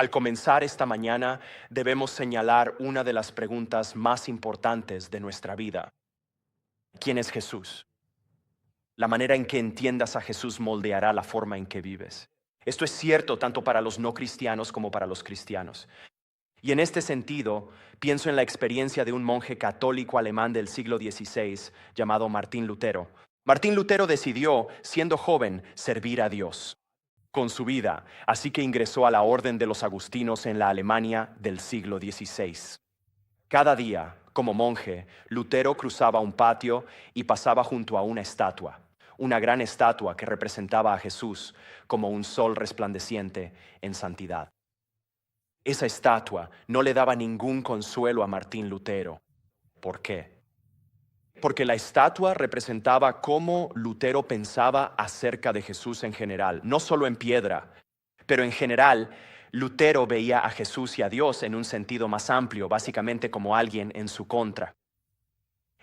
Al comenzar esta mañana, debemos señalar una de las preguntas más importantes de nuestra vida. ¿Quién es Jesús? La manera en que entiendas a Jesús moldeará la forma en que vives. Esto es cierto tanto para los no cristianos como para los cristianos. Y en este sentido, pienso en la experiencia de un monje católico alemán del siglo XVI llamado Martín Lutero. Martín Lutero decidió, siendo joven, servir a Dios con su vida, así que ingresó a la Orden de los Agustinos en la Alemania del siglo XVI. Cada día, como monje, Lutero cruzaba un patio y pasaba junto a una estatua, una gran estatua que representaba a Jesús como un sol resplandeciente en santidad. Esa estatua no le daba ningún consuelo a Martín Lutero. ¿Por qué? Porque la estatua representaba cómo Lutero pensaba acerca de Jesús en general, no solo en piedra, pero en general Lutero veía a Jesús y a Dios en un sentido más amplio, básicamente como alguien en su contra.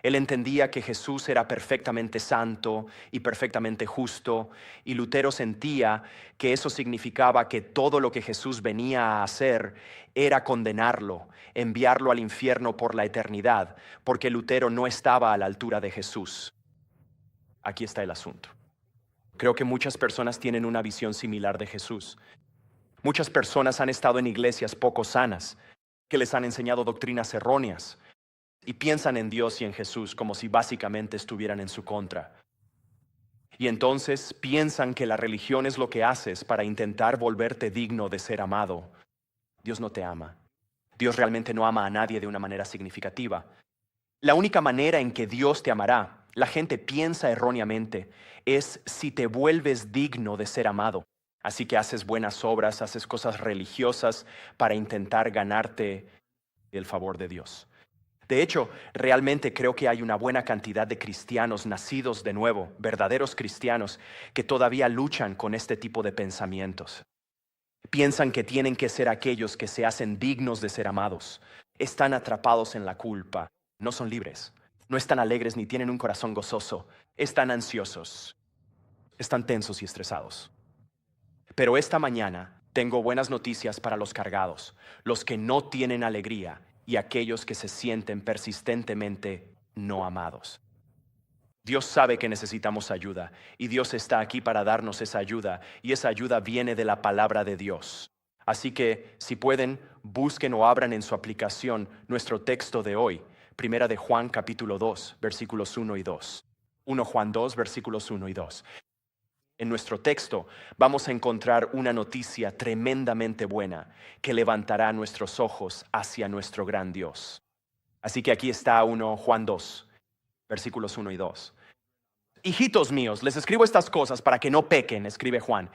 Él entendía que Jesús era perfectamente santo y perfectamente justo, y Lutero sentía que eso significaba que todo lo que Jesús venía a hacer era condenarlo, enviarlo al infierno por la eternidad, porque Lutero no estaba a la altura de Jesús. Aquí está el asunto. Creo que muchas personas tienen una visión similar de Jesús. Muchas personas han estado en iglesias poco sanas, que les han enseñado doctrinas erróneas, y piensan en Dios y en Jesús como si básicamente estuvieran en su contra. Y entonces piensan que la religión es lo que haces para intentar volverte digno de ser amado. Dios no te ama. Dios realmente no ama a nadie de una manera significativa. La única manera en que Dios te amará, la gente piensa erróneamente, es si te vuelves digno de ser amado. Así que haces buenas obras, haces cosas religiosas para intentar ganarte el favor de Dios. De hecho, realmente creo que hay una buena cantidad de cristianos nacidos de nuevo, verdaderos cristianos, que todavía luchan con este tipo de pensamientos. Piensan que tienen que ser aquellos que se hacen dignos de ser amados. Están atrapados en la culpa. No son libres. No están alegres ni tienen un corazón gozoso. Están ansiosos. Están tensos y estresados. Pero esta mañana tengo buenas noticias para los cargados, los que no tienen alegría y aquellos que se sienten persistentemente no amados. Dios sabe que necesitamos ayuda y Dios está aquí para darnos esa ayuda y esa ayuda viene de la palabra de Dios. Así que, si pueden, busquen o abran en su aplicación nuestro texto de hoy, Primera de Juan capítulo 2, versículos 1 y 2. 1 Juan 2, versículos 1 y 2. En nuestro texto vamos a encontrar una noticia tremendamente buena que levantará nuestros ojos hacia nuestro gran Dios. Así que aquí está 1 Juan 2, versículos 1 y 2. Hijitos míos, les escribo estas cosas para que no pequen, escribe Juan.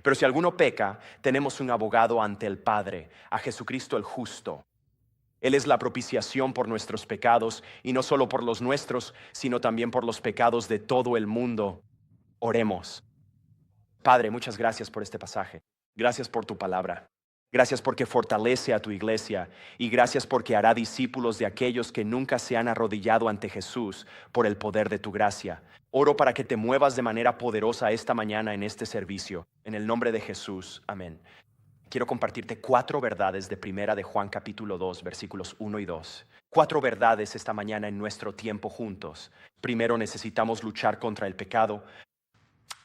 Pero si alguno peca, tenemos un abogado ante el Padre, a Jesucristo el justo. Él es la propiciación por nuestros pecados, y no solo por los nuestros, sino también por los pecados de todo el mundo. Oremos. Padre, muchas gracias por este pasaje. Gracias por tu palabra. Gracias porque fortalece a tu iglesia y gracias porque hará discípulos de aquellos que nunca se han arrodillado ante Jesús por el poder de tu gracia. Oro para que te muevas de manera poderosa esta mañana en este servicio. En el nombre de Jesús. Amén. Quiero compartirte 4 verdades de Primera de Juan capítulo 2, versículos 1 y 2. 4 verdades esta mañana en nuestro tiempo juntos. Primero, necesitamos luchar contra el pecado.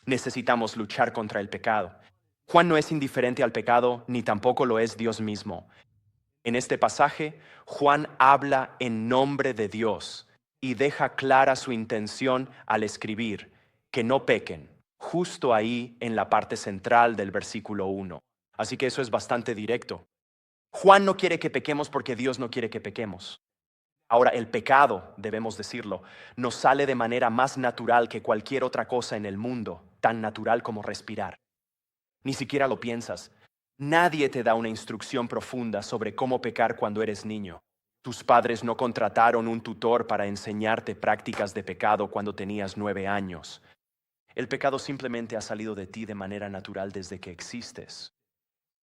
Necesitamos luchar contra el pecado. Juan no es indiferente al pecado, ni tampoco lo es Dios mismo. En este pasaje, Juan habla en nombre de Dios y deja clara su intención al escribir, que no pequen, justo ahí en la parte central del versículo 1. Así que eso es bastante directo. Juan no quiere que pequemos porque Dios no quiere que pequemos. Ahora, el pecado, debemos decirlo, nos sale de manera más natural que cualquier otra cosa en el mundo, tan natural como respirar. Ni siquiera lo piensas. Nadie te da una instrucción profunda sobre cómo pecar cuando eres niño. Tus padres no contrataron un tutor para enseñarte prácticas de pecado cuando tenías 9 años. El pecado simplemente ha salido de ti de manera natural desde que existes.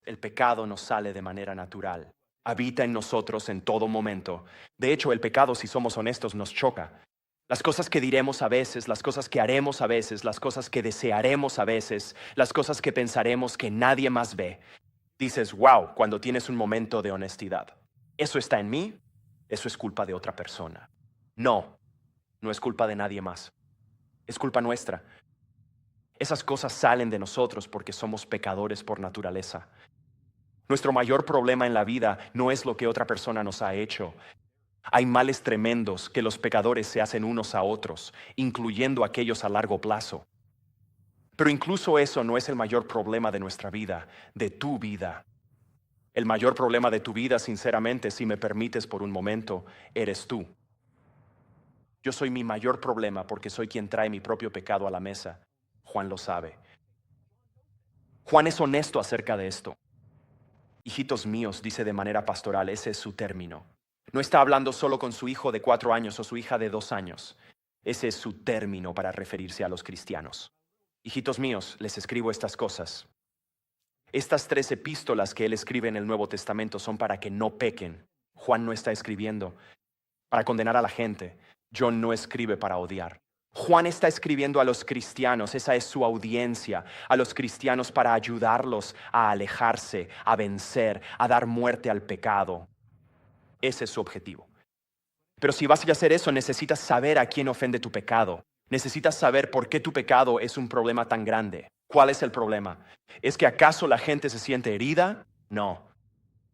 El pecado nos sale de manera natural. Habita en nosotros en todo momento. De hecho, el pecado, si somos honestos, nos choca. Las cosas que diremos a veces, las cosas que haremos a veces, las cosas que desearemos a veces, las cosas que pensaremos que nadie más ve. Dices, wow, cuando tienes un momento de honestidad. ¿Eso está en mí? Eso es culpa de otra persona. No, no es culpa de nadie más. Es culpa nuestra. Esas cosas salen de nosotros porque somos pecadores por naturaleza. Nuestro mayor problema en la vida no es lo que otra persona nos ha hecho. Hay males tremendos que los pecadores se hacen unos a otros, incluyendo aquellos a largo plazo. Pero incluso eso no es el mayor problema de nuestra vida, de tu vida. El mayor problema de tu vida, sinceramente, si me permites por un momento, eres tú. Yo soy mi mayor problema porque soy quien trae mi propio pecado a la mesa. Juan lo sabe. Juan es honesto acerca de esto. Hijitos míos, dice de manera pastoral, ese es su término. No está hablando solo con su hijo de 4 años o su hija de 2 años. Ese es su término para referirse a los cristianos. Hijitos míos, les escribo estas cosas. Estas 3 epístolas que él escribe en el Nuevo Testamento son para que no pequen. Juan no está escribiendo para condenar a la gente. John no escribe para odiar. Juan está escribiendo a los cristianos, esa es su audiencia, a los cristianos para ayudarlos a alejarse, a vencer, a dar muerte al pecado. Ese es su objetivo. Pero si vas a hacer eso, necesitas saber a quién ofende tu pecado. Necesitas saber por qué tu pecado es un problema tan grande. ¿Cuál es el problema? ¿Es que acaso la gente se siente herida? No.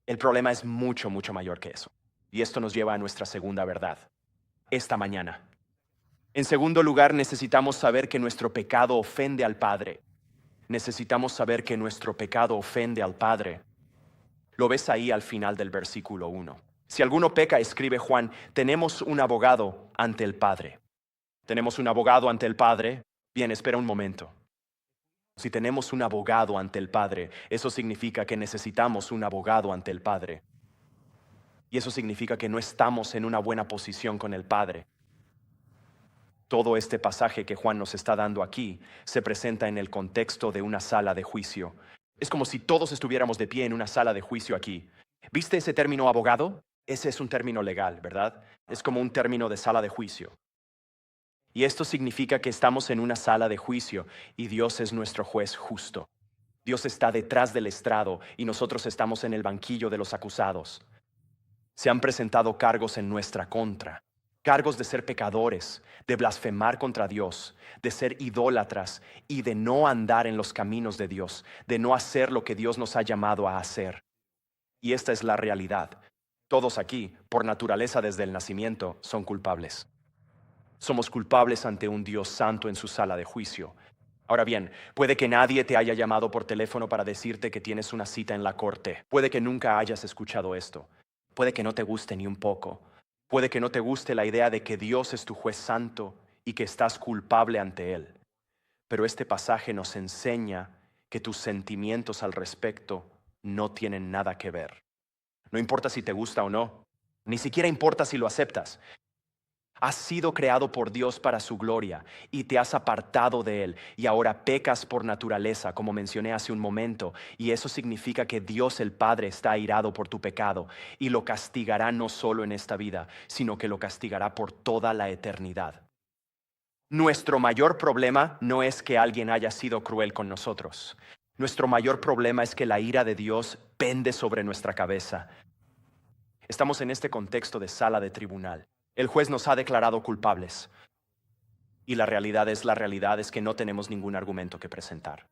El problema es mucho, mucho mayor que eso. Y esto nos lleva a nuestra segunda verdad. Esta mañana. En segundo lugar, necesitamos saber que nuestro pecado ofende al Padre. Necesitamos saber que nuestro pecado ofende al Padre. Lo ves ahí al final del versículo 1. Si alguno peca, escribe Juan, tenemos un abogado ante el Padre. ¿Tenemos un abogado ante el Padre? Bien, espera un momento. Si tenemos un abogado ante el Padre, eso significa que necesitamos un abogado ante el Padre. Y eso significa que no estamos en una buena posición con el Padre. Todo este pasaje que Juan nos está dando aquí se presenta en el contexto de una sala de juicio. Es como si todos estuviéramos de pie en una sala de juicio aquí. ¿Viste ese término abogado? Ese es un término legal, ¿verdad? Es como un término de sala de juicio. Y esto significa que estamos en una sala de juicio y Dios es nuestro juez justo. Dios está detrás del estrado y nosotros estamos en el banquillo de los acusados. Se han presentado cargos en nuestra contra. Cargos de ser pecadores, de blasfemar contra Dios, de ser idólatras y de no andar en los caminos de Dios, de no hacer lo que Dios nos ha llamado a hacer. Y esta es la realidad. Todos aquí, por naturaleza desde el nacimiento, son culpables. Somos culpables ante un Dios santo en su sala de juicio. Ahora bien, puede que nadie te haya llamado por teléfono para decirte que tienes una cita en la corte. Puede que nunca hayas escuchado esto. Puede que no te guste ni un poco. Puede que no te guste la idea de que Dios es tu juez santo y que estás culpable ante Él. Pero este pasaje nos enseña que tus sentimientos al respecto no tienen nada que ver. No importa si te gusta o no, ni siquiera importa si lo aceptas. Has sido creado por Dios para su gloria y te has apartado de Él y ahora pecas por naturaleza, como mencioné hace un momento, y eso significa que Dios el Padre está airado por tu pecado y lo castigará no solo en esta vida, sino que lo castigará por toda la eternidad. Nuestro mayor problema no es que alguien haya sido cruel con nosotros. Nuestro mayor problema es que la ira de Dios pende sobre nuestra cabeza. Estamos en este contexto de sala de tribunal. El juez nos ha declarado culpables. Y la realidad es que no tenemos ningún argumento que presentar.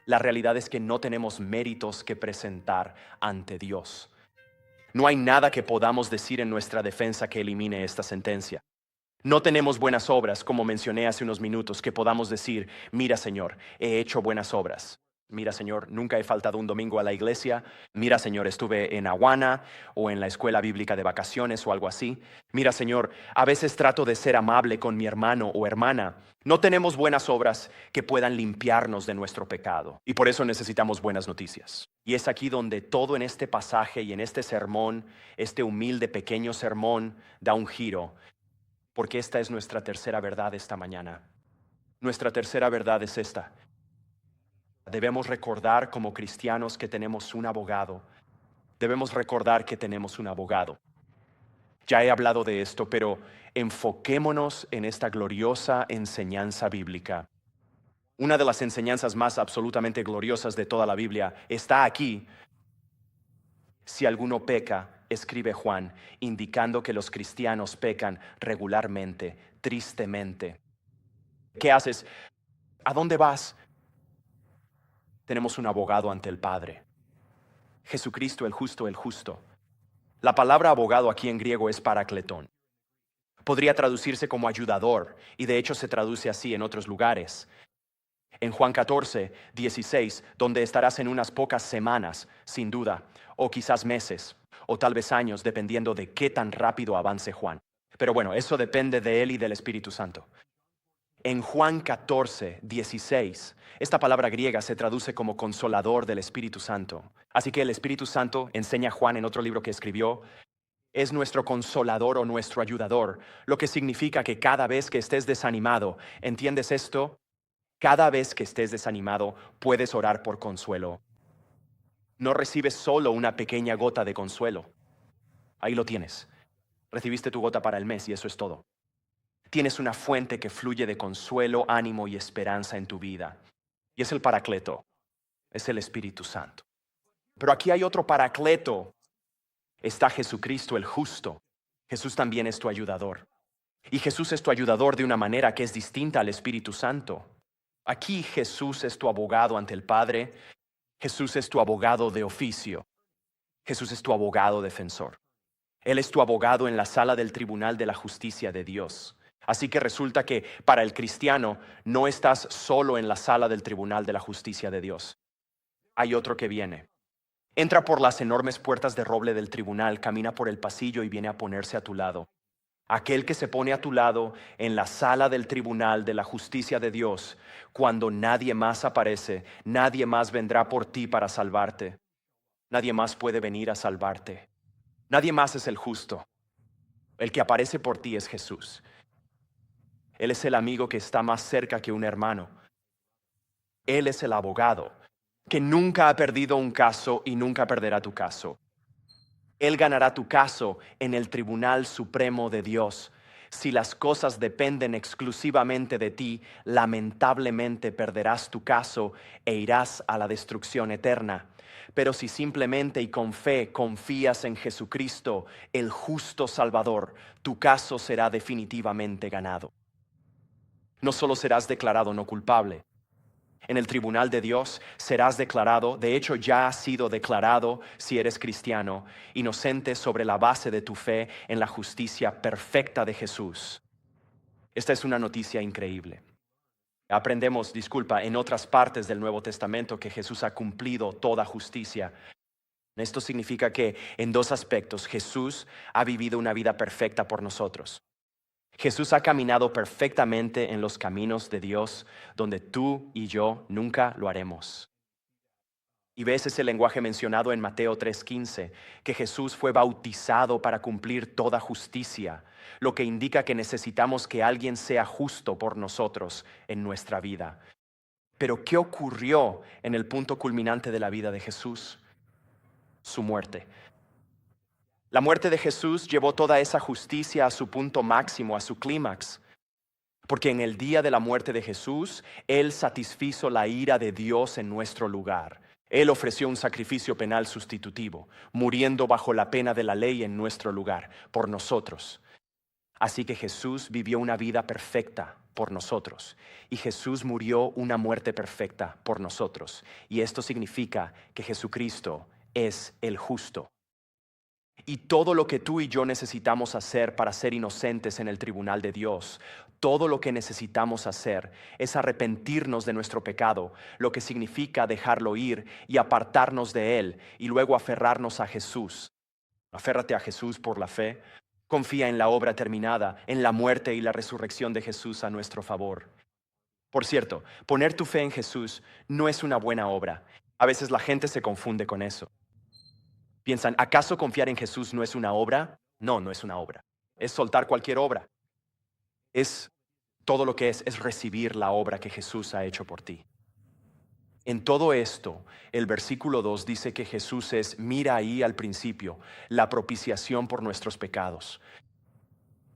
La realidad es que no tenemos méritos que presentar ante Dios. No hay nada que podamos decir en nuestra defensa que elimine esta sentencia. No tenemos buenas obras, como mencioné hace unos minutos, que podamos decir, mira Señor, he hecho buenas obras. Mira Señor, nunca he faltado un domingo a la iglesia. Mira Señor, estuve en Awana o en la escuela bíblica de vacaciones o algo así. Mira Señor, a veces trato de ser amable con mi hermano o hermana. No tenemos buenas obras que puedan limpiarnos de nuestro pecado. Y por eso necesitamos buenas noticias. Y es aquí donde todo en este pasaje y en este sermón, este humilde pequeño sermón, da un giro. Porque esta es nuestra tercera verdad esta mañana. Nuestra tercera verdad es esta. Debemos recordar como cristianos que tenemos un abogado. Debemos recordar que tenemos un abogado. Ya he hablado de esto, pero enfoquémonos en esta gloriosa enseñanza bíblica. Una de las enseñanzas más absolutamente gloriosas de toda la Biblia está aquí, Si alguno peca, escribe Juan, indicando que los cristianos pecan regularmente, tristemente. ¿Qué haces? ¿A dónde vas? Tenemos un abogado ante el Padre. Jesucristo el justo, el justo. La palabra abogado aquí en griego es parakleton. Podría traducirse como ayudador, y de hecho se traduce así en otros lugares. En Juan 14, 16, donde estarás en unas pocas semanas, sin duda, o quizás meses, o tal vez años, dependiendo de qué tan rápido avance Juan. Pero bueno, eso depende de él y del Espíritu Santo. En Juan 14, 16, esta palabra griega se traduce como consolador del Espíritu Santo. Así que el Espíritu Santo, enseña Juan en otro libro que escribió, es nuestro consolador o nuestro ayudador, lo que significa que cada vez que estés desanimado, ¿entiendes esto? Cada vez que estés desanimado, puedes orar por consuelo. No recibes solo una pequeña gota de consuelo. Ahí lo tienes. Recibiste tu gota para el mes y eso es todo. Tienes una fuente que fluye de consuelo, ánimo y esperanza en tu vida. Y es el Paracleto, es el Espíritu Santo. Pero aquí hay otro Paracleto. Está Jesucristo el justo. Jesús también es tu ayudador. Y Jesús es tu ayudador de una manera que es distinta al Espíritu Santo. Aquí Jesús es tu abogado ante el Padre. Jesús es tu abogado de oficio. Jesús es tu abogado defensor. Él es tu abogado en la sala del tribunal de la justicia de Dios. Así que resulta que para el cristiano no estás solo en la sala del tribunal de la justicia de Dios. Hay otro que viene. Entra por las enormes puertas de roble del tribunal, camina por el pasillo y viene a ponerse a tu lado. Aquel que se pone a tu lado en la sala del tribunal de la justicia de Dios, cuando nadie más aparece, nadie más vendrá por ti para salvarte. Nadie más puede venir a salvarte. Nadie más es el justo. El que aparece por ti es Jesús. Él es el amigo que está más cerca que un hermano. Él es el abogado que nunca ha perdido un caso y nunca perderá tu caso. Él ganará tu caso en el Tribunal Supremo de Dios. Si las cosas dependen exclusivamente de ti, lamentablemente perderás tu caso e irás a la destrucción eterna. Pero si simplemente y con fe confías en Jesucristo, el justo Salvador, tu caso será definitivamente ganado. No solo serás declarado no culpable. En el tribunal de Dios serás declarado, de hecho ya has sido declarado, si eres cristiano, inocente sobre la base de tu fe en la justicia perfecta de Jesús. Esta es una noticia increíble. Aprendemos, en otras partes del Nuevo Testamento que Jesús ha cumplido toda justicia. Esto significa que en dos aspectos Jesús ha vivido una vida perfecta por nosotros. Jesús ha caminado perfectamente en los caminos de Dios, donde tú y yo nunca lo haremos. Y ves ese lenguaje mencionado en Mateo 3:15, que Jesús fue bautizado para cumplir toda justicia, lo que indica que necesitamos que alguien sea justo por nosotros en nuestra vida. Pero ¿qué ocurrió en el punto culminante de la vida de Jesús? Su muerte. La muerte de Jesús llevó toda esa justicia a su punto máximo, a su clímax. Porque en el día de la muerte de Jesús, Él satisfizo la ira de Dios en nuestro lugar. Él ofreció un sacrificio penal sustitutivo, muriendo bajo la pena de la ley en nuestro lugar, por nosotros. Así que Jesús vivió una vida perfecta por nosotros. Y Jesús murió una muerte perfecta por nosotros. Y esto significa que Jesucristo es el justo. Y todo lo que tú y yo necesitamos hacer para ser inocentes en el tribunal de Dios, todo lo que necesitamos hacer es arrepentirnos de nuestro pecado, lo que significa dejarlo ir y apartarnos de él y luego aferrarnos a Jesús. Aférrate a Jesús por la fe. Confía en la obra terminada, en la muerte y la resurrección de Jesús a nuestro favor. Por cierto, poner tu fe en Jesús no es una buena obra. A veces la gente se confunde con eso. Piensan, ¿acaso confiar en Jesús no es una obra? No, no es una obra. Es soltar cualquier obra. Es todo lo que es recibir la obra que Jesús ha hecho por ti. En todo esto, el versículo 2 dice que Jesús es, mira ahí al principio, la propiciación por nuestros pecados.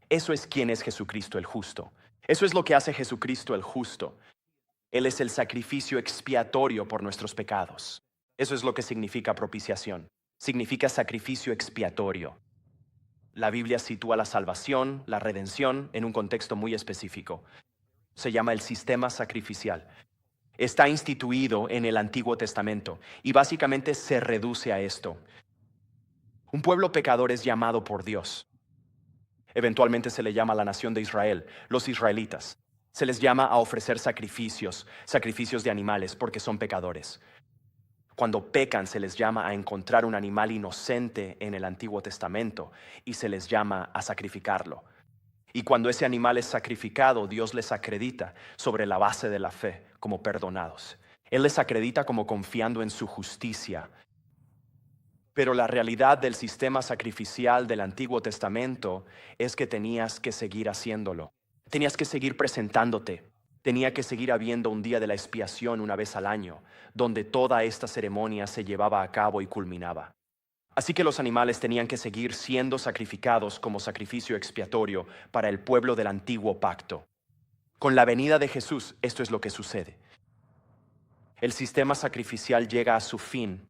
Eso es quién es Jesucristo el justo. Eso es lo que hace Jesucristo el justo. Él es el sacrificio expiatorio por nuestros pecados. Eso es lo que significa propiciación. Significa sacrificio expiatorio. La Biblia sitúa la salvación, la redención, en un contexto muy específico. Se llama el sistema sacrificial. Está instituido en el Antiguo Testamento y básicamente se reduce a esto. Un pueblo pecador es llamado por Dios. Eventualmente se le llama a la nación de Israel, los israelitas. Se les llama a ofrecer sacrificios, sacrificios de animales, porque son pecadores. Cuando pecan se les llama a encontrar un animal inocente en el Antiguo Testamento y se les llama a sacrificarlo. Y cuando ese animal es sacrificado, Dios les acredita sobre la base de la fe como perdonados. Él les acredita como confiando en su justicia. Pero la realidad del sistema sacrificial del Antiguo Testamento es que tenías que seguir haciéndolo. Tenías que seguir presentándote. Tenía que seguir habiendo un día de la expiación una vez al año, donde toda esta ceremonia se llevaba a cabo y culminaba. Así que los animales tenían que seguir siendo sacrificados como sacrificio expiatorio para el pueblo del antiguo pacto. Con la venida de Jesús, esto es lo que sucede. El sistema sacrificial llega a su fin.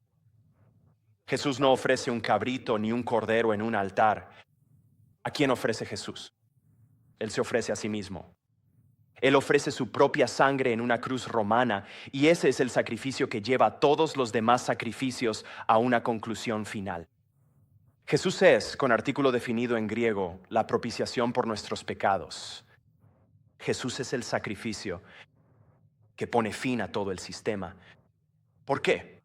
Jesús no ofrece un cabrito ni un cordero en un altar. ¿A quién ofrece Jesús? Él se ofrece a sí mismo. Él ofrece su propia sangre en una cruz romana y ese es el sacrificio que lleva a todos los demás sacrificios a una conclusión final. Jesús es, con artículo definido en griego, la propiciación por nuestros pecados. Jesús es el sacrificio que pone fin a todo el sistema. ¿Por qué?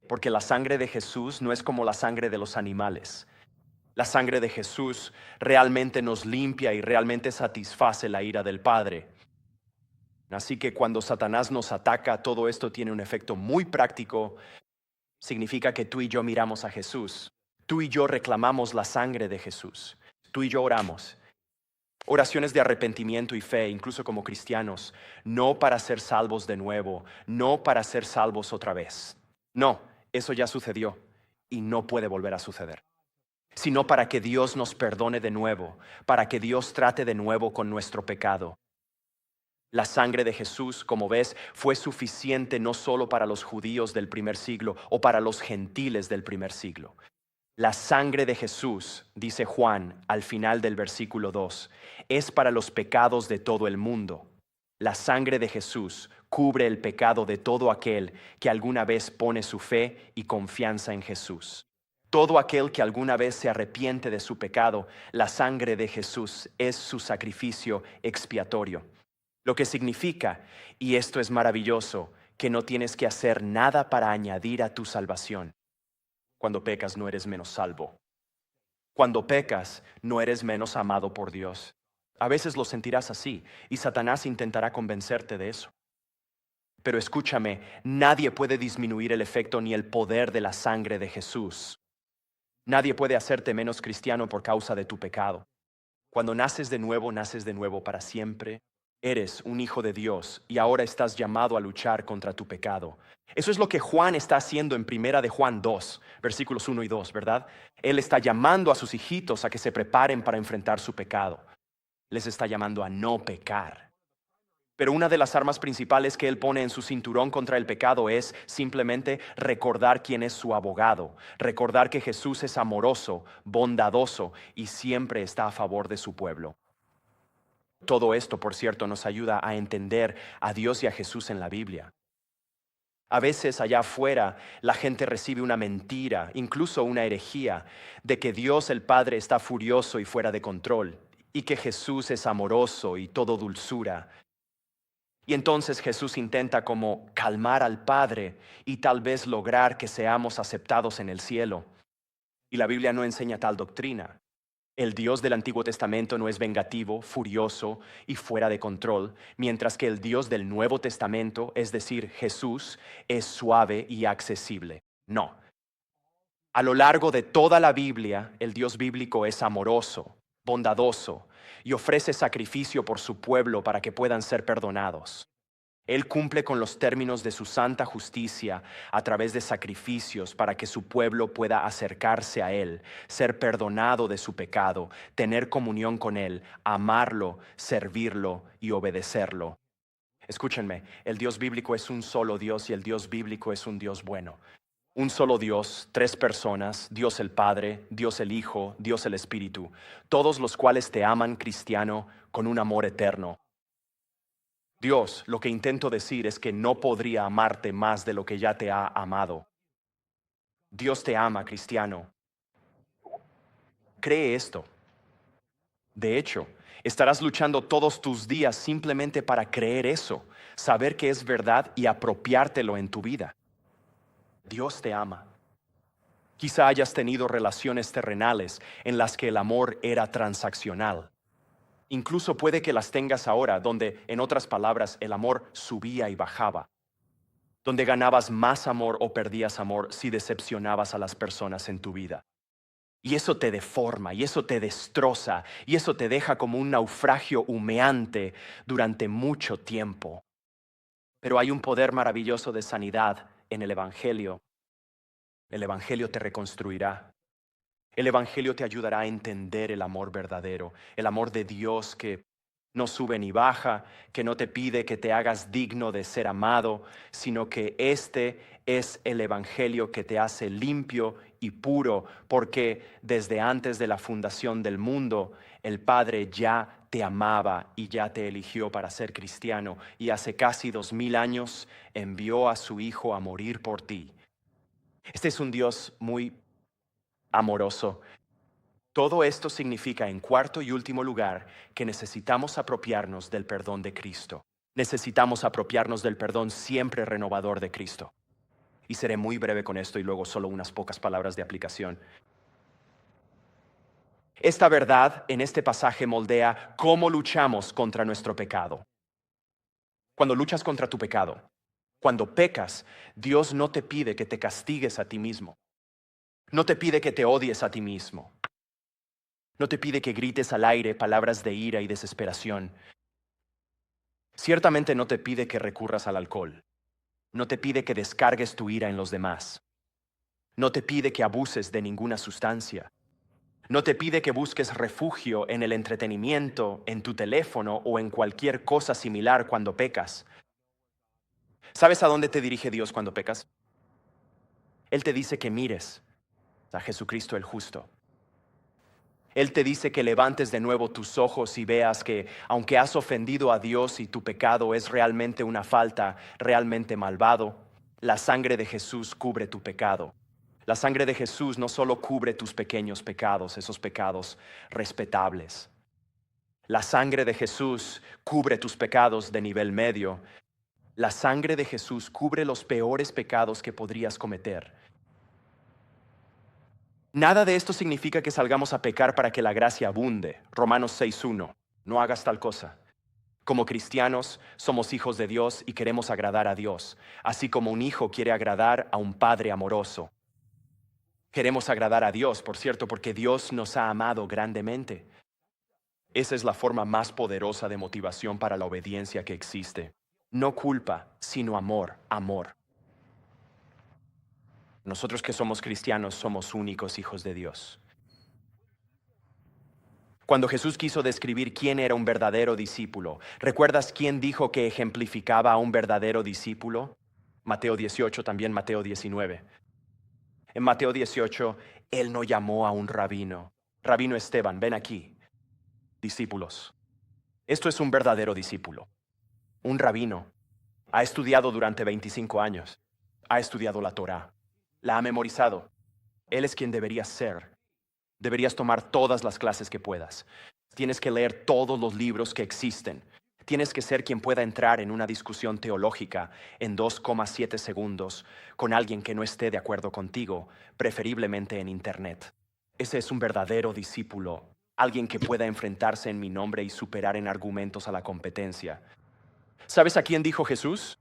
Porque la sangre de Jesús no es como la sangre de los animales. La sangre de Jesús realmente nos limpia y realmente satisface la ira del Padre. Así que cuando Satanás nos ataca, todo esto tiene un efecto muy práctico. Significa que tú y yo miramos a Jesús. Tú y yo reclamamos la sangre de Jesús. Tú y yo oramos. Oraciones de arrepentimiento y fe, incluso como cristianos, no para ser salvos de nuevo, no para ser salvos otra vez. No, eso ya sucedió y no puede volver a suceder. Sino para que Dios nos perdone de nuevo, para que Dios trate de nuevo con nuestro pecado. La sangre de Jesús, como ves, fue suficiente no solo para los judíos del primer siglo o para los gentiles del primer siglo. La sangre de Jesús, dice Juan al final del versículo 2, es para los pecados de todo el mundo. La sangre de Jesús cubre el pecado de todo aquel que alguna vez pone su fe y confianza en Jesús. Todo aquel que alguna vez se arrepiente de su pecado, la sangre de Jesús es su sacrificio expiatorio. Lo que significa, y esto es maravilloso, que no tienes que hacer nada para añadir a tu salvación. Cuando pecas no eres menos salvo. Cuando pecas no eres menos amado por Dios. A veces lo sentirás así y Satanás intentará convencerte de eso. Pero escúchame, nadie puede disminuir el efecto ni el poder de la sangre de Jesús. Nadie puede hacerte menos cristiano por causa de tu pecado. Cuando naces de nuevo para siempre. Eres un hijo de Dios y ahora estás llamado a luchar contra tu pecado. Eso es lo que Juan está haciendo en Primera de Juan 2, versículos 1 y 2, ¿verdad? Él está llamando a sus hijitos a que se preparen para enfrentar su pecado. Les está llamando a no pecar. Pero una de las armas principales que él pone en su cinturón contra el pecado es simplemente recordar quién es su abogado, recordar que Jesús es amoroso, bondadoso y siempre está a favor de su pueblo. Todo esto, por cierto, nos ayuda a entender a Dios y a Jesús en la Biblia. A veces allá afuera la gente recibe una mentira, incluso una herejía, de que Dios el Padre está furioso y fuera de control, y que Jesús es amoroso y todo dulzura. Y entonces Jesús intenta como calmar al Padre y tal vez lograr que seamos aceptados en el cielo. Y la Biblia no enseña tal doctrina. El Dios del Antiguo Testamento no es vengativo, furioso y fuera de control, mientras que el Dios del Nuevo Testamento, es decir, Jesús, es suave y accesible. No. A lo largo de toda la Biblia, el Dios bíblico es amoroso, bondadoso y ofrece sacrificio por su pueblo para que puedan ser perdonados. Él cumple con los términos de su santa justicia a través de sacrificios para que su pueblo pueda acercarse a Él, ser perdonado de su pecado, tener comunión con Él, amarlo, servirlo y obedecerlo. Escúchenme, el Dios bíblico es un solo Dios y el Dios bíblico es un Dios bueno. Un solo Dios, tres personas, Dios el Padre, Dios el Hijo, Dios el Espíritu, todos los cuales te aman, cristiano, con un amor eterno. Dios, lo que intento decir es que no podría amarte más de lo que ya te ha amado. Dios te ama, cristiano. Cree esto. De hecho, estarás luchando todos tus días simplemente para creer eso, saber que es verdad y apropiártelo en tu vida. Dios te ama. Quizá hayas tenido relaciones terrenales en las que el amor era transaccional. Incluso puede que las tengas ahora, donde, en otras palabras, el amor subía y bajaba, donde ganabas más amor o perdías amor si decepcionabas a las personas en tu vida. Y eso te deforma, y eso te destroza, y eso te deja como un naufragio humeante durante mucho tiempo. Pero hay un poder maravilloso de sanidad en el Evangelio. El Evangelio te reconstruirá. El Evangelio te ayudará a entender el amor verdadero, el amor de Dios que no sube ni baja, que no te pide que te hagas digno de ser amado, sino que este es el Evangelio que te hace limpio y puro, porque desde antes de la fundación del mundo, el Padre ya te amaba y ya te eligió para ser cristiano, y hace casi 2000 años envió a su Hijo a morir por ti. Este es un Dios muy amoroso. Todo esto significa, en cuarto y último lugar, que necesitamos apropiarnos del perdón de Cristo. Necesitamos apropiarnos del perdón siempre renovador de Cristo. Y seré muy breve con esto y luego solo unas pocas palabras de aplicación. Esta verdad en este pasaje moldea cómo luchamos contra nuestro pecado. Cuando luchas contra tu pecado, cuando pecas, Dios no te pide que te castigues a ti mismo. No te pide que te odies a ti mismo. No te pide que grites al aire palabras de ira y desesperación. Ciertamente no te pide que recurras al alcohol. No te pide que descargues tu ira en los demás. No te pide que abuses de ninguna sustancia. No te pide que busques refugio en el entretenimiento, en tu teléfono o en cualquier cosa similar cuando pecas. ¿Sabes a dónde te dirige Dios cuando pecas? Él te dice que mires a Jesucristo el justo. Él te dice que levantes de nuevo tus ojos y veas que, aunque has ofendido a Dios y tu pecado es realmente una falta, realmente malvado, la sangre de Jesús cubre tu pecado. La sangre de Jesús no solo cubre tus pequeños pecados, esos pecados respetables. La sangre de Jesús cubre tus pecados de nivel medio. La sangre de Jesús cubre los peores pecados que podrías cometer. Nada de esto significa que salgamos a pecar para que la gracia abunde. Romanos 6:1. No hagas tal cosa. Como cristianos, somos hijos de Dios y queremos agradar a Dios, así como un hijo quiere agradar a un padre amoroso. Queremos agradar a Dios, por cierto, porque Dios nos ha amado grandemente. Esa es la forma más poderosa de motivación para la obediencia que existe. No culpa, sino amor, amor. Nosotros que somos cristianos somos únicos hijos de Dios. Cuando Jesús quiso describir quién era un verdadero discípulo, ¿recuerdas quién dijo que ejemplificaba a un verdadero discípulo? Mateo 18, también Mateo 19. En Mateo 18, él no llamó a un rabino. Rabino Esteban, ven aquí. Discípulos. Esto es un verdadero discípulo. Un rabino. Ha estudiado durante 25 años. Ha estudiado la Torá. La ha memorizado. Él es quien deberías ser. Deberías tomar todas las clases que puedas. Tienes que leer todos los libros que existen. Tienes que ser quien pueda entrar en una discusión teológica en 2,7 segundos con alguien que no esté de acuerdo contigo, preferiblemente en Internet. Ese es un verdadero discípulo, alguien que pueda enfrentarse en mi nombre y superar en argumentos a la competencia. ¿Sabes a quién dijo Jesús?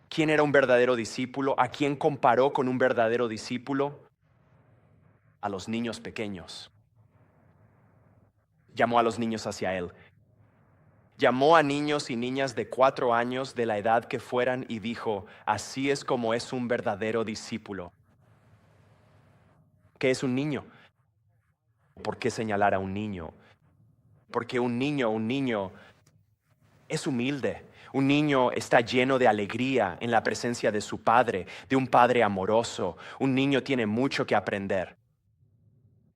¿Quién era un verdadero discípulo? ¿A quién comparó con un verdadero discípulo? A los niños pequeños. Llamó a los niños hacia él. Llamó a niños y niñas de 4 años, de la edad que fueran, y dijo: así es como es un verdadero discípulo. ¿Qué es un niño? ¿Por qué señalar a un niño? Porque un niño es humilde. Un niño está lleno de alegría en la presencia de su padre, de un padre amoroso. Un niño tiene mucho que aprender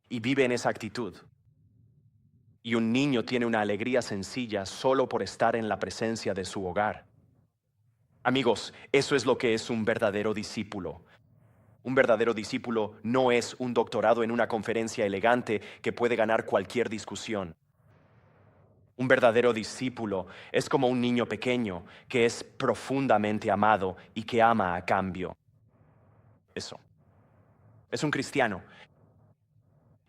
y vive en esa actitud. Y un niño tiene una alegría sencilla solo por estar en la presencia de su hogar. Amigos, eso es lo que es un verdadero discípulo. Un verdadero discípulo no es un doctorado en una conferencia elegante que puede ganar cualquier discusión. Un verdadero discípulo es como un niño pequeño que es profundamente amado y que ama a cambio. Eso. Es un cristiano.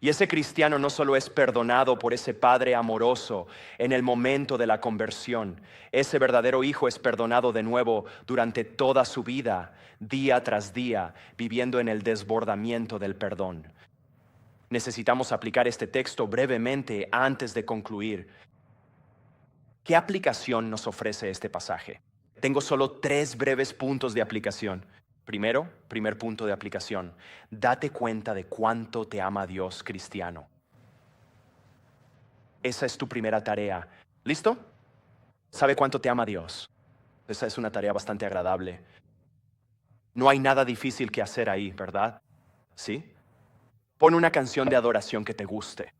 Y ese cristiano no solo es perdonado por ese Padre amoroso en el momento de la conversión, ese verdadero hijo es perdonado de nuevo durante toda su vida, día tras día, viviendo en el desbordamiento del perdón. Necesitamos aplicar este texto brevemente antes de concluir. ¿Qué aplicación nos ofrece este pasaje? Tengo solo 3 breves puntos de aplicación. Primero, primer punto de aplicación, date cuenta de cuánto te ama Dios, cristiano. Esa es tu primera tarea. ¿Listo? ¿Sabe cuánto te ama Dios? Esa es una tarea bastante agradable. No hay nada difícil que hacer ahí, ¿verdad? ¿Sí? Pon una canción de adoración que te guste.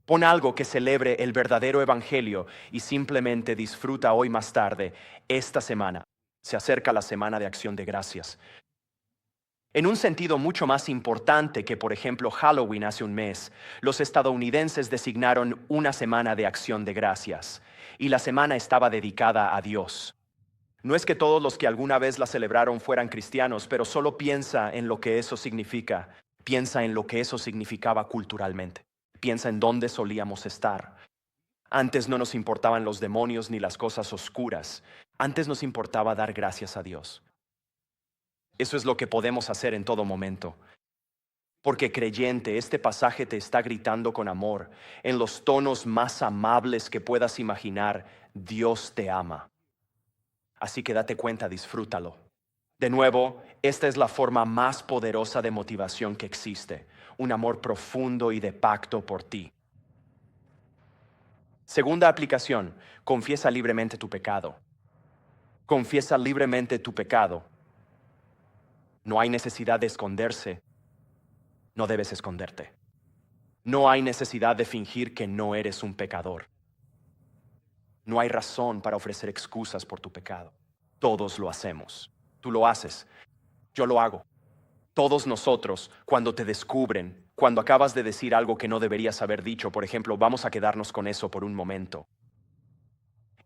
Pon algo que celebre el verdadero evangelio y simplemente disfruta hoy más tarde, esta semana. Se acerca la semana de acción de gracias. En un sentido mucho más importante que, por ejemplo, Halloween hace un mes, los estadounidenses designaron una semana de acción de gracias, y la semana estaba dedicada a Dios. No es que todos los que alguna vez la celebraron fueran cristianos, pero solo piensa en lo que eso significa, piensa en lo que eso significaba culturalmente, piensa en dónde solíamos estar. Antes no nos importaban los demonios ni las cosas oscuras, antes nos importaba dar gracias a Dios. Eso es lo que podemos hacer en todo momento. Porque creyente, este pasaje te está gritando con amor, en los tonos más amables que puedas imaginar, Dios te ama. Así que date cuenta, disfrútalo. De nuevo, esta es la forma más poderosa de motivación que existe, un amor profundo y de pacto por ti. Segunda aplicación, confiesa libremente tu pecado. Confiesa libremente tu pecado. No hay necesidad de esconderse. No debes esconderte. No hay necesidad de fingir que no eres un pecador. No hay razón para ofrecer excusas por tu pecado. Todos lo hacemos. Tú lo haces. Yo lo hago. Todos nosotros, cuando te descubren, cuando acabas de decir algo que no deberías haber dicho, por ejemplo, vamos a quedarnos con eso por un momento.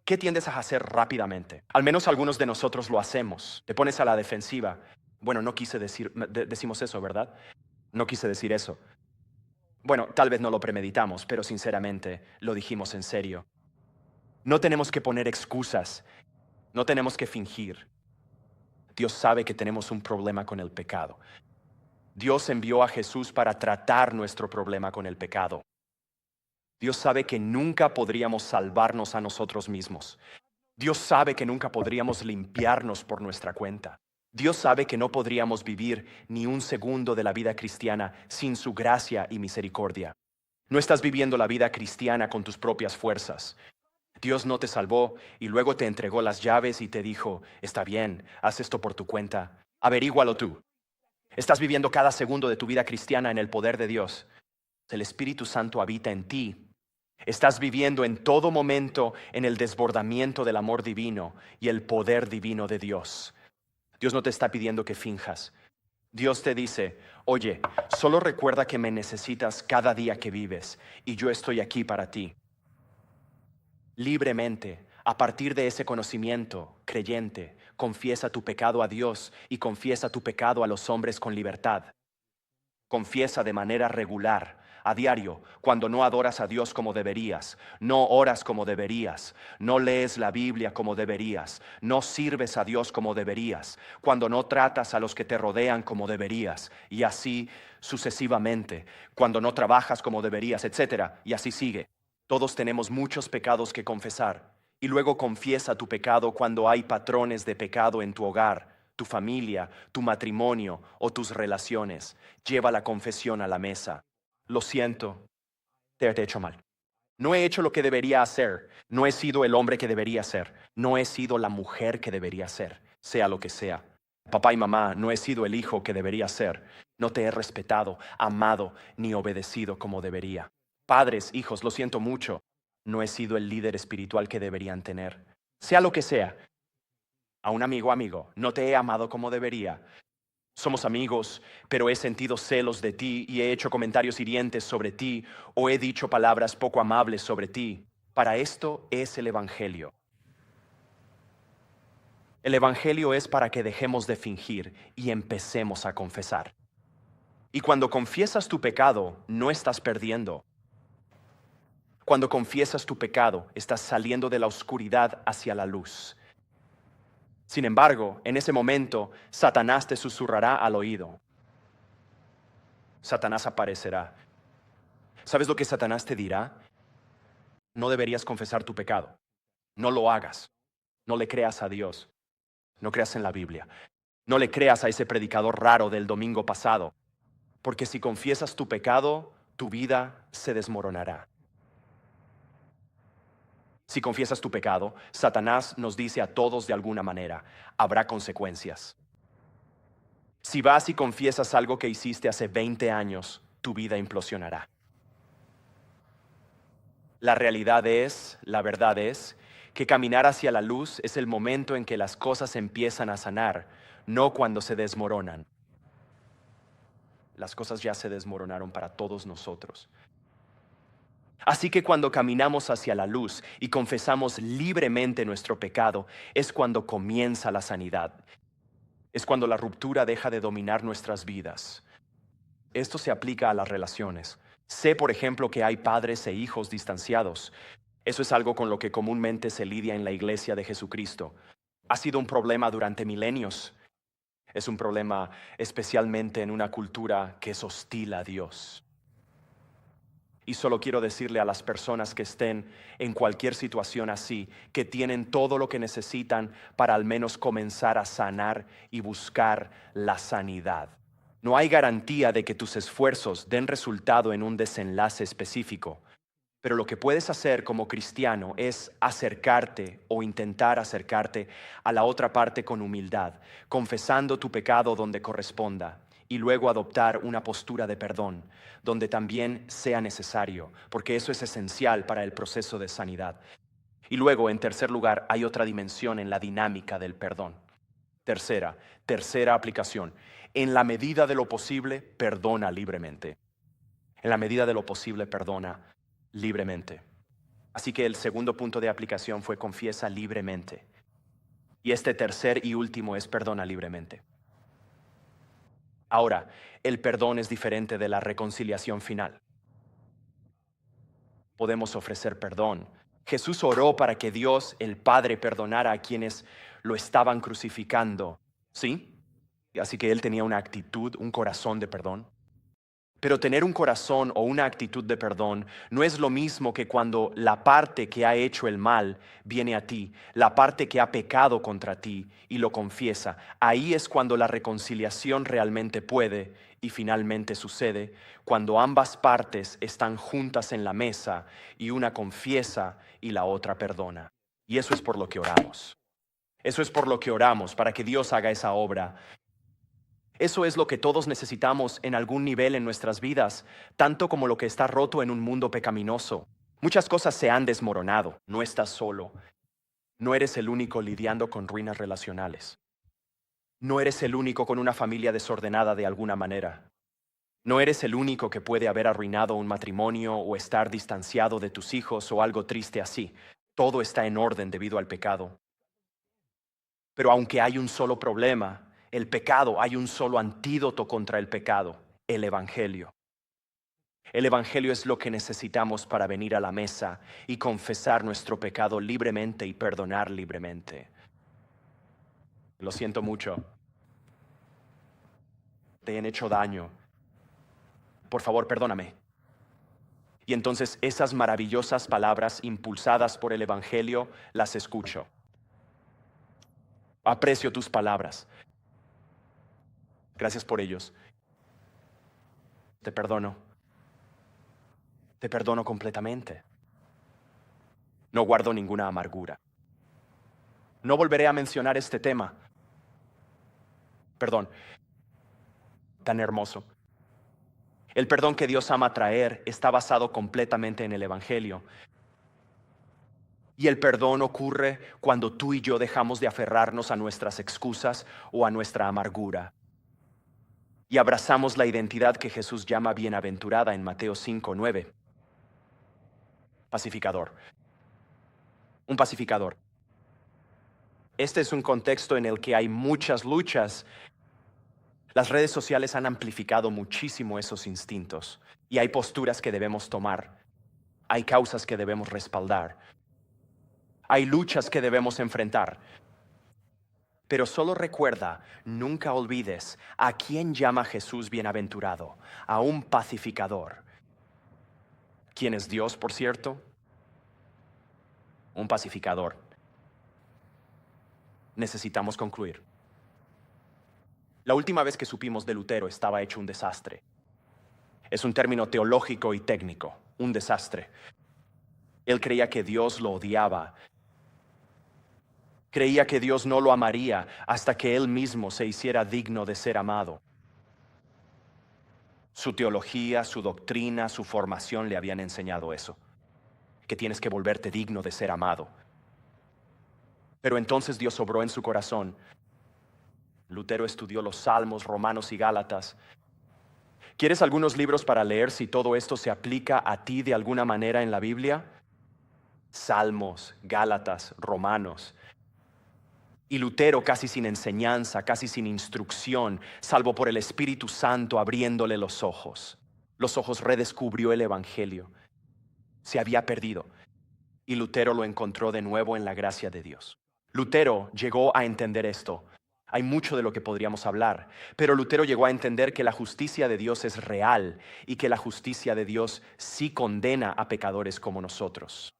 ¿Qué tiendes a hacer rápidamente? Al menos algunos de nosotros lo hacemos. Te pones a la defensiva. Bueno, no quise decir, decimos eso, ¿verdad? No quise decir eso. Bueno, tal vez no lo premeditamos, pero sinceramente lo dijimos en serio. No tenemos que poner excusas, no tenemos que fingir. Dios sabe que tenemos un problema con el pecado. Dios envió a Jesús para tratar nuestro problema con el pecado. Dios sabe que nunca podríamos salvarnos a nosotros mismos. Dios sabe que nunca podríamos limpiarnos por nuestra cuenta. Dios sabe que no podríamos vivir ni un segundo de la vida cristiana sin su gracia y misericordia. No estás viviendo la vida cristiana con tus propias fuerzas. Dios no te salvó y luego te entregó las llaves y te dijo, está bien, haz esto por tu cuenta, averígualo tú. Estás viviendo cada segundo de tu vida cristiana en el poder de Dios. El Espíritu Santo habita en ti. Estás viviendo en todo momento en el desbordamiento del amor divino y el poder divino de Dios. Dios no te está pidiendo que finjas. Dios te dice, oye, solo recuerda que me necesitas cada día que vives y yo estoy aquí para ti. Libremente, a partir de ese conocimiento, creyente, confiesa tu pecado a Dios y confiesa tu pecado a los hombres con libertad. Confiesa de manera regular, a diario, cuando no adoras a Dios como deberías, no oras como deberías, no lees la Biblia como deberías, no sirves a Dios como deberías, cuando no tratas a los que te rodean como deberías, y así sucesivamente, cuando no trabajas como deberías, etcétera, y así sigue. Todos tenemos muchos pecados que confesar, y luego confiesa tu pecado cuando hay patrones de pecado en tu hogar, tu familia, tu matrimonio o tus relaciones. Lleva la confesión a la mesa. Lo siento, te he hecho mal. No he hecho lo que debería hacer. No he sido el hombre que debería ser. No he sido la mujer que debería ser, sea lo que sea. Papá y mamá, no he sido el hijo que debería ser. No te he respetado, amado ni obedecido como debería. Padres, hijos, lo siento mucho. No he sido el líder espiritual que deberían tener. Sea lo que sea. A un amigo, no te he amado como debería. Somos amigos, pero he sentido celos de ti y he hecho comentarios hirientes sobre ti o he dicho palabras poco amables sobre ti. Para esto es el Evangelio. El Evangelio es para que dejemos de fingir y empecemos a confesar. Y cuando confiesas tu pecado, no estás perdiendo. Cuando confiesas tu pecado, estás saliendo de la oscuridad hacia la luz. Sin embargo, en ese momento, Satanás te susurrará al oído. Satanás aparecerá. ¿Sabes lo que Satanás te dirá? No deberías confesar tu pecado. No lo hagas. No le creas a Dios. No creas en la Biblia. No le creas a ese predicador raro del domingo pasado. Porque si confiesas tu pecado, tu vida se desmoronará. Si confiesas tu pecado, Satanás nos dice a todos de alguna manera, habrá consecuencias. Si vas y confiesas algo que hiciste hace 20 años, tu vida implosionará. La verdad es, que caminar hacia la luz es el momento en que las cosas empiezan a sanar, no cuando se desmoronan. Las cosas ya se desmoronaron para todos nosotros. Así que cuando caminamos hacia la luz y confesamos libremente nuestro pecado, es cuando comienza la sanidad. Es cuando la ruptura deja de dominar nuestras vidas. Esto se aplica a las relaciones. Sé, por ejemplo, que hay padres e hijos distanciados. Eso es algo con lo que comúnmente se lidia en la Iglesia de Jesucristo. Ha sido un problema durante milenios. Es un problema especialmente en una cultura que es hostil a Dios. Y solo quiero decirle a las personas que estén en cualquier situación así, que tienen todo lo que necesitan para al menos comenzar a sanar y buscar la sanidad. No hay garantía de que tus esfuerzos den resultado en un desenlace específico, pero lo que puedes hacer como cristiano es acercarte o intentar acercarte a la otra parte con humildad, confesando tu pecado donde corresponda y luego adoptar una postura de perdón, donde también sea necesario, porque eso es esencial para el proceso de sanidad. Y luego, en tercer lugar, hay otra dimensión en la dinámica del perdón. Tercera aplicación. En la medida de lo posible, perdona libremente. En la medida de lo posible, perdona libremente. Así que el segundo punto de aplicación fue confiesa libremente. Y este tercer y último es perdona libremente. Ahora, el perdón es diferente de la reconciliación final. Podemos ofrecer perdón. Jesús oró para que Dios, el Padre, perdonara a quienes lo estaban crucificando. ¿Sí? Así que él tenía una actitud, un corazón de perdón. Pero tener un corazón o una actitud de perdón no es lo mismo que cuando la parte que ha hecho el mal viene a ti, la parte que ha pecado contra ti y lo confiesa. Ahí es cuando la reconciliación realmente puede y finalmente sucede, cuando ambas partes están juntas en la mesa y una confiesa y la otra perdona. Y eso es por lo que oramos. Eso es por lo que oramos, para que Dios haga esa obra. Eso es lo que todos necesitamos en algún nivel en nuestras vidas, tanto como lo que está roto en un mundo pecaminoso. Muchas cosas se han desmoronado, no estás solo. No eres el único lidiando con ruinas relacionales. No eres el único con una familia desordenada de alguna manera. No eres el único que puede haber arruinado un matrimonio o estar distanciado de tus hijos o algo triste así. Todo está en orden debido al pecado. Pero aunque hay un solo problema, el pecado, hay un solo antídoto contra el pecado, el Evangelio. El Evangelio es lo que necesitamos para venir a la mesa y confesar nuestro pecado libremente y perdonar libremente. Lo siento mucho. Te han hecho daño. Por favor, perdóname. Y entonces esas maravillosas palabras impulsadas por el Evangelio las escucho. Aprecio tus palabras. Gracias por ellos. Te perdono. Te perdono completamente. No guardo ninguna amargura. No volveré a mencionar este tema. Perdón, tan hermoso. El perdón que Dios ama traer está basado completamente en el Evangelio. Y el perdón ocurre cuando tú y yo dejamos de aferrarnos a nuestras excusas o a nuestra amargura y abrazamos la identidad que Jesús llama bienaventurada en Mateo 5:9. Pacificador. Un pacificador. Este es un contexto en el que hay muchas luchas. Las redes sociales han amplificado muchísimo esos instintos y hay posturas que debemos tomar. Hay causas que debemos respaldar. Hay luchas que debemos enfrentar. Pero solo recuerda, nunca olvides a quién llama Jesús bienaventurado, a un pacificador. ¿Quién es Dios, por cierto? Un pacificador. Necesitamos concluir. La última vez que supimos de Lutero estaba hecho un desastre. Es un término teológico y técnico, un desastre. Él creía que Dios lo odiaba. Creía que Dios no lo amaría hasta que él mismo se hiciera digno de ser amado. Su teología, su doctrina, su formación le habían enseñado eso, que tienes que volverte digno de ser amado. Pero entonces Dios obró en su corazón. Lutero estudió los Salmos, Romanos y Gálatas. ¿Quieres algunos libros para leer si todo esto se aplica a ti de alguna manera en la Biblia? Salmos, Gálatas, Romanos. Y Lutero, casi sin enseñanza, casi sin instrucción, salvo por el Espíritu Santo abriéndole los ojos, redescubrió el Evangelio. Se había perdido y Lutero lo encontró de nuevo en la gracia de Dios. Lutero llegó a entender esto. Hay mucho de lo que podríamos hablar, pero Lutero llegó a entender que la justicia de Dios es real y que la justicia de Dios sí condena a pecadores como nosotros.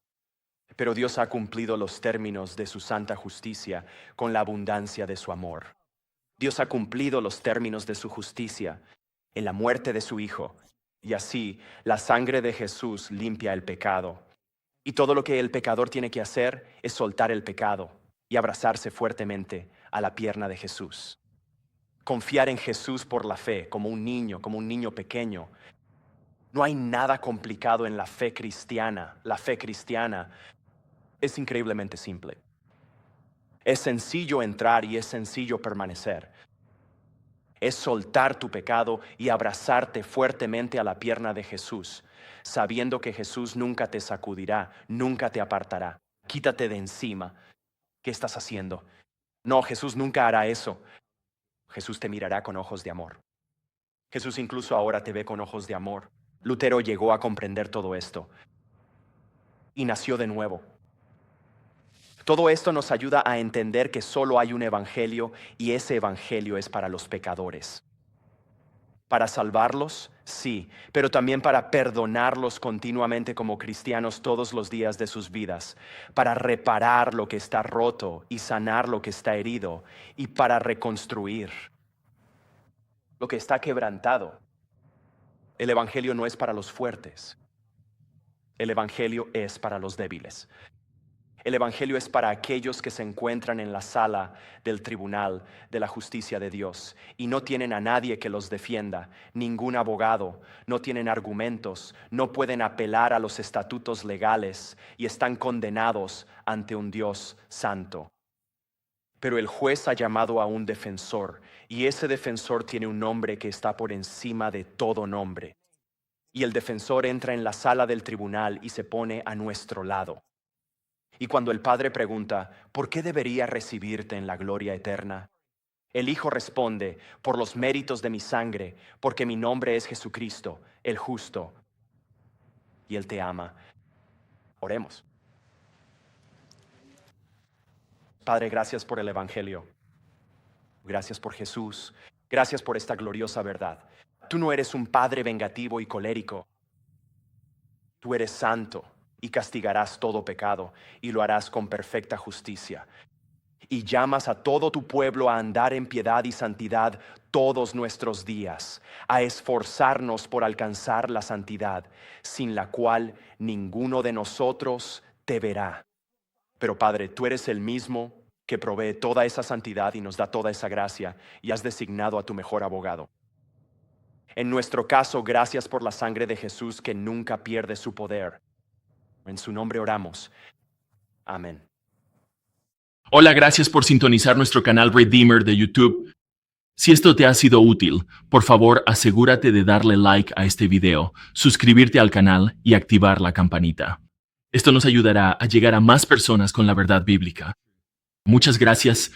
Pero Dios ha cumplido los términos de su santa justicia con la abundancia de su amor. Dios ha cumplido los términos de su justicia en la muerte de su Hijo, y así la sangre de Jesús limpia el pecado. Y todo lo que el pecador tiene que hacer es soltar el pecado y abrazarse fuertemente a la pierna de Jesús. Confiar en Jesús por la fe, como un niño pequeño. No hay nada complicado en la fe cristiana. La fe cristiana es increíblemente simple. Es sencillo entrar y es sencillo permanecer. Es soltar tu pecado y abrazarte fuertemente a la pierna de Jesús, sabiendo que Jesús nunca te sacudirá, nunca te apartará. Quítate de encima. ¿Qué estás haciendo? No, Jesús nunca hará eso. Jesús te mirará con ojos de amor. Jesús incluso ahora te ve con ojos de amor. Lutero llegó a comprender todo esto y nació de nuevo. Todo esto nos ayuda a entender que solo hay un evangelio y ese evangelio es para los pecadores. Para salvarlos, sí, pero también para perdonarlos continuamente como cristianos todos los días de sus vidas, para reparar lo que está roto y sanar lo que está herido y para reconstruir lo que está quebrantado. El evangelio no es para los fuertes, el evangelio es para los débiles. El evangelio es para aquellos que se encuentran en la sala del tribunal de la justicia de Dios y no tienen a nadie que los defienda, ningún abogado, no tienen argumentos, no pueden apelar a los estatutos legales y están condenados ante un Dios santo. Pero el juez ha llamado a un defensor y ese defensor tiene un nombre que está por encima de todo nombre. Y el defensor entra en la sala del tribunal y se pone a nuestro lado. Y cuando el Padre pregunta, ¿por qué debería recibirte en la gloria eterna? El Hijo responde, por los méritos de mi sangre, porque mi nombre es Jesucristo, el justo, y Él te ama. Oremos. Padre, gracias por el Evangelio. Gracias por Jesús. Gracias por esta gloriosa verdad. Tú no eres un Padre vengativo y colérico. Tú eres santo y castigarás todo pecado y lo harás con perfecta justicia. Y llamas a todo tu pueblo a andar en piedad y santidad todos nuestros días, a esforzarnos por alcanzar la santidad, sin la cual ninguno de nosotros te verá. Pero Padre, tú eres el mismo que provee toda esa santidad y nos da toda esa gracia y has designado a tu mejor abogado. En nuestro caso, gracias por la sangre de Jesús que nunca pierde su poder. En su nombre oramos. Amén. Hola, gracias por sintonizar nuestro canal Redeemer de YouTube. Si esto te ha sido útil, por favor asegúrate de darle like a este video, suscribirte al canal y activar la campanita. Esto nos ayudará a llegar a más personas con la verdad bíblica. Muchas gracias.